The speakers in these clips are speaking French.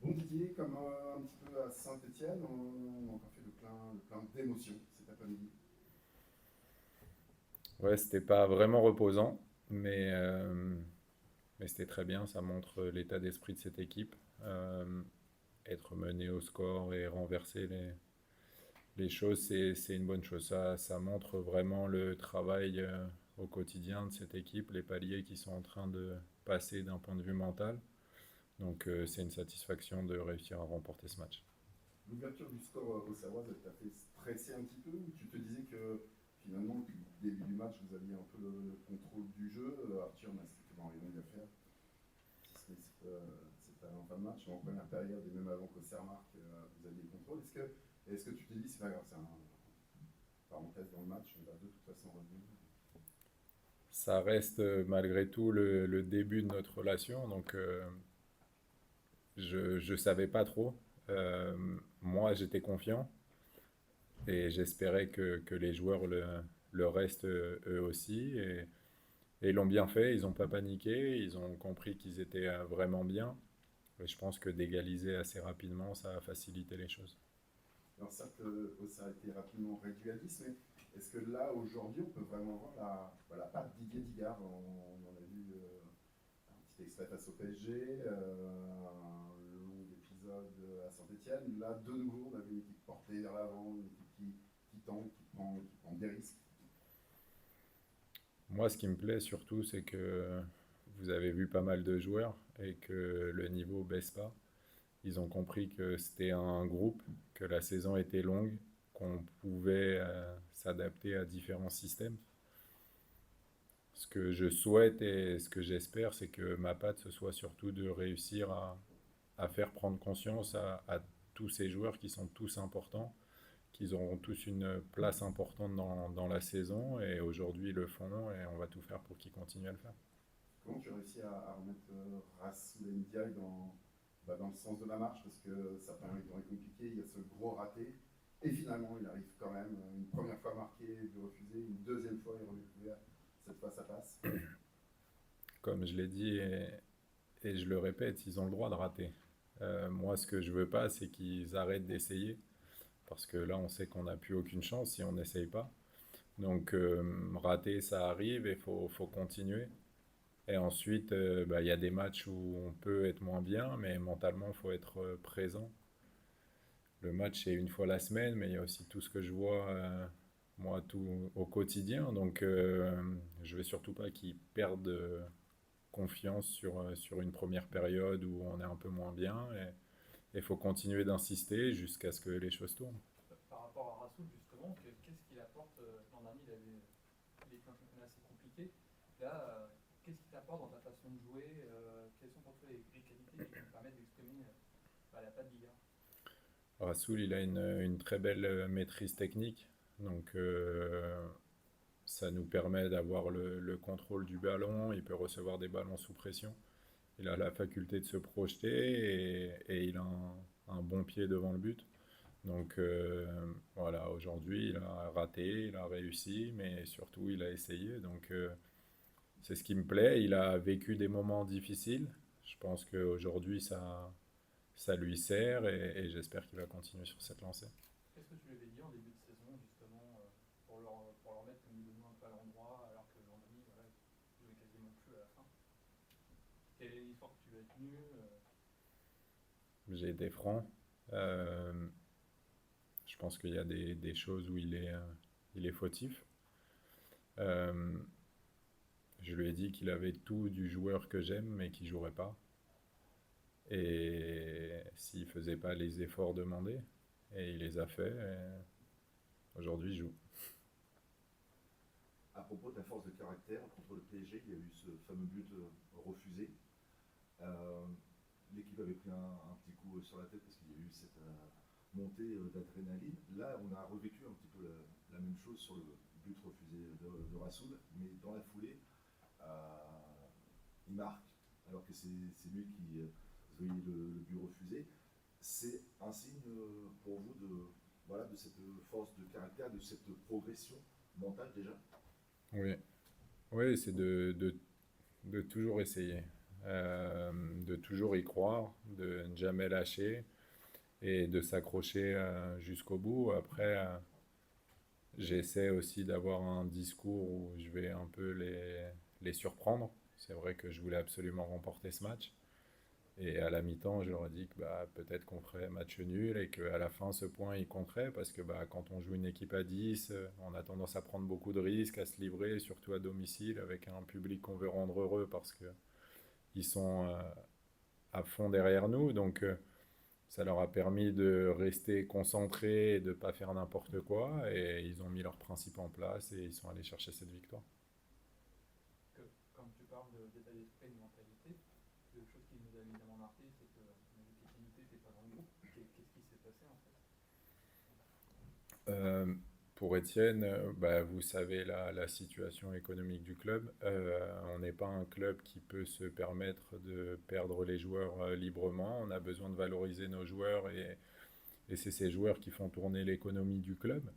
Bon Didier, comme un petit peu à Saint-Etienne, on a encore fait plein d'émotions cet après-midi. Ouais, c'était pas vraiment reposant, mais, euh, mais c'était très bien. Ça montre l'état d'esprit de cette équipe. Euh, Être mené au score et renverser les choses, c'est une bonne chose. Ça montre vraiment le travail au quotidien de cette équipe, les paliers qui sont en train de passer d'un point de vue mental. Donc c'est une satisfaction de réussir à remporter ce match. L'ouverture du score au Serroise, elle t'a fait stresser un petit peu ou tu te disais que finalement, depuis le début du match, vous aviez un peu le contrôle du jeu. Arthur n'a strictement rien eu à faire, si ce n'est en fin de match, en première période et même avant qu'au Sermark, vous aviez le contrôle. Est-ce que tu te dis, c'est pas grave, c'est un parenthèse dans le match, on va de toute façon revenir. Ça reste malgré tout le début de notre relation, donc je savais pas trop. Euh, Moi, j'étais confiant et j'espérais que les joueurs le restent eux aussi. Et ils l'ont bien fait, ils n'ont pas paniqué, ils ont compris qu'ils étaient vraiment bien. Et je pense que d'égaliser assez rapidement, ça a facilité les choses. Alors certes, ça a été rapidement réduit à 10, mais est-ce que là, aujourd'hui, on peut vraiment voir la patte Didier Digard. On en a vu un petit extrait face au PSG, un long épisode à Saint-Etienne. Là, de nouveau, on avait une équipe portée vers l'avant, une équipe qui tente, qui prend des risques. Moi, ce qui me plaît surtout, c'est que vous avez vu pas mal de joueurs et que le niveau baisse pas. Ils ont compris que c'était un groupe, que la saison était longue, qu'on pouvait s'adapter à différents systèmes. Ce que je souhaite et ce que j'espère, c'est que ma patte, ce soit surtout de réussir à faire prendre conscience à tous ces joueurs qui sont tous importants, qu'ils auront tous une place importante dans la saison et aujourd'hui ils le font et on va tout faire pour qu'ils continuent à le faire. Comment tu as réussi à remettre Rassoul Ndiaye dans le sens de la marche? Parce que ça paraît compliqué, il y a ce gros raté. Et finalement, il arrive quand même, une première fois marqué, but refusé, une deuxième fois, il remet couvert. Cette fois, ça passe. Comme je l'ai dit et je le répète, ils ont le droit de rater. Moi, ce que je veux pas, c'est qu'ils arrêtent d'essayer parce que là, on sait qu'on n'a plus aucune chance si on n'essaye pas. Donc, rater, ça arrive et faut continuer. Et ensuite, bah, il y a des matchs où on peut être moins bien, mais mentalement, il faut être présent. Le match, c'est une fois la semaine, mais il y a aussi tout ce que je vois, moi, tout au quotidien. Donc, je vais surtout pas qu'ils perdent confiance sur une première période où on est un peu moins bien. Et il faut continuer d'insister jusqu'à ce que les choses tournent. Par rapport à Rassoul, justement, qu'est-ce qu'il apporte l'an dernier, il a fait un championnat assez compliqué. Là, qu'est-ce qu'il t'apporte dans ta façon de jouer quelles sont pour toi les qualités qui vont permettre d'exprimer la patte d'Igard? Rasoul, il a une très belle maîtrise technique. Donc, ça nous permet d'avoir le contrôle du ballon. Il peut recevoir des ballons sous pression. Il a la faculté de se projeter et il a un bon pied devant le but. Donc voilà, aujourd'hui il a raté, il a réussi, mais surtout il a essayé. Donc c'est ce qui me plaît. Il a vécu des moments difficiles. Je pense qu'aujourd'hui ça lui sert et j'espère qu'il va continuer sur cette lancée. Qu'est-ce que tu lui avais dit en début de saison, justement, pour leur mettre le niveau un peu à l'endroit, alors que l'an dernier, voilà, il jouait quasiment plus à la fin? Quelle est l'histoire que tu lui as tenue J'ai été franc. Euh, je pense qu'il y a des choses où il est fautif. Euh, je lui ai dit qu'il avait tout du joueur que j'aime mais qu'il jouerait pas. Et s'il faisait pas les efforts demandés, et il les a fait, et aujourd'hui il joue. À propos de la force de caractère, contre le PSG, il y a eu ce fameux but refusé. Euh, L'équipe avait pris un petit coup sur la tête parce qu'il y a eu cette montée d'adrénaline. Là, on a revécu un petit peu la même chose sur le but refusé de Rassoul, mais dans la foulée, il marque, alors que c'est lui qui voyait le but refusé. C'est un signe pour vous de cette force de caractère, de cette progression mentale déjà. Oui, oui c'est de toujours essayer. de toujours y croire, de ne jamais lâcher et de s'accrocher jusqu'au bout. Après, j'essaie aussi d'avoir un discours où je vais un peu les surprendre. C'est vrai que je voulais absolument remporter ce match. Et à la mi-temps, je leur ai dit que bah, peut-être qu'on ferait match nul et qu'à la fin, ce point, il compterait parce que bah, quand on joue une équipe à 10, on a tendance à prendre beaucoup de risques, à se livrer, surtout à domicile, avec un public qu'on veut rendre heureux parce qu'ils sont à fond derrière nous. Donc, ça leur a permis de rester concentrés et de ne pas faire n'importe quoi. Et ils ont mis leurs principes en place et ils sont allés chercher cette victoire. Que, quand tu parles d'état d'esprit et de mentalité, quelque chose qui nous a évidemment marqué, c'est que l'objectivité n'était pas dans le groupe. Qu'est-ce qui s'est passé en fait? Pour Étienne, bah, vous savez la situation économique du club. On n'est pas un club qui peut se permettre de perdre les joueurs librement. On a besoin de valoriser nos joueurs et c'est ces joueurs qui font tourner l'économie du club.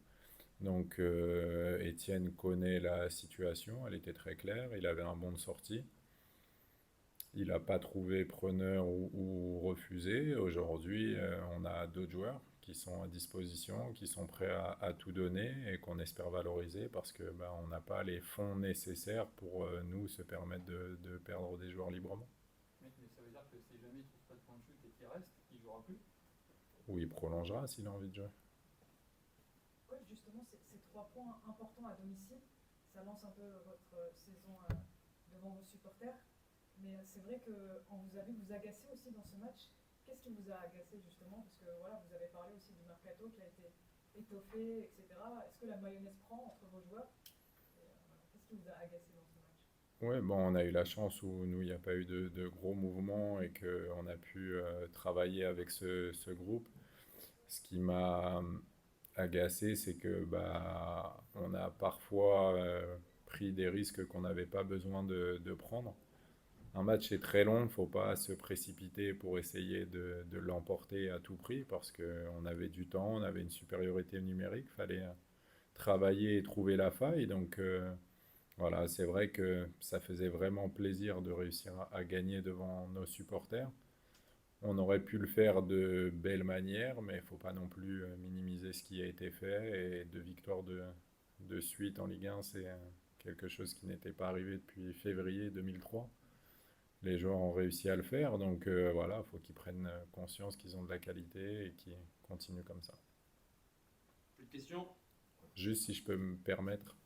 Donc Étienne connaît la situation, elle était très claire, il avait un bon de sortie. Il n'a pas trouvé preneur ou refusé. Aujourd'hui, on a d'autres joueurs qui sont à disposition, qui sont prêts à tout donner et qu'on espère valoriser parce que bah, on n'a pas les fonds nécessaires pour nous se permettre de perdre des joueurs librement. Mais ça veut dire que si jamais il ne trouve pas de point de chute et qu'il reste, il ne jouera plus? Ou il prolongera s'il a envie de jouer. Ouais, justement, ces 3 points importants à domicile, ça lance un peu votre saison devant vos supporters. Mais c'est vrai qu'on vous a vu vous agacer aussi dans ce match. Qu'est-ce qui vous a agacé justement? Parce que voilà, vous avez parlé aussi du mercato qui a été étoffé, etc. Est-ce que la mayonnaise prend entre vos joueurs? Voilà. Qu'est-ce qui vous a agacé dans ce match? Ouais, bon, on a eu la chance où nous, il n'y a pas eu de gros mouvements et qu'on a pu travailler avec ce groupe. Ce qui m'a agacé, c'est que bah, on a parfois pris des risques qu'on n'avait pas besoin de prendre. Un match est très long, il ne faut pas se précipiter pour essayer de l'emporter à tout prix parce qu'on avait du temps, on avait une supériorité numérique, il fallait travailler et trouver la faille. Donc voilà, c'est vrai que ça faisait vraiment plaisir de réussir à gagner devant nos supporters. On aurait pu le faire de belle manière, mais il ne faut pas non plus minimiser ce qui a été fait. Et deux victoires de suite en Ligue 1, c'est quelque chose qui n'était pas arrivé depuis février 2003. Les joueurs ont réussi à le faire, donc voilà, il faut qu'ils prennent conscience qu'ils ont de la qualité et qu'ils continuent comme ça. Plus de questions? Juste si je peux me permettre,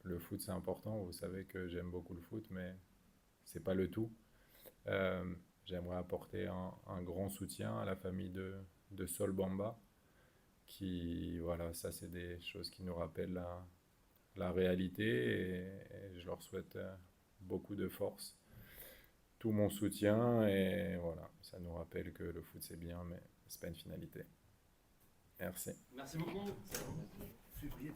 le foot c'est important, vous savez que j'aime beaucoup le foot, mais c'est pas le tout. J'aimerais apporter un grand soutien à la famille de Sol Bamba, qui, voilà, ça c'est des choses qui nous rappellent la réalité et je leur souhaite beaucoup de force, tout mon soutien et voilà, ça nous rappelle que le foot c'est bien, mais c'est pas une finalité. Merci. Merci beaucoup. Février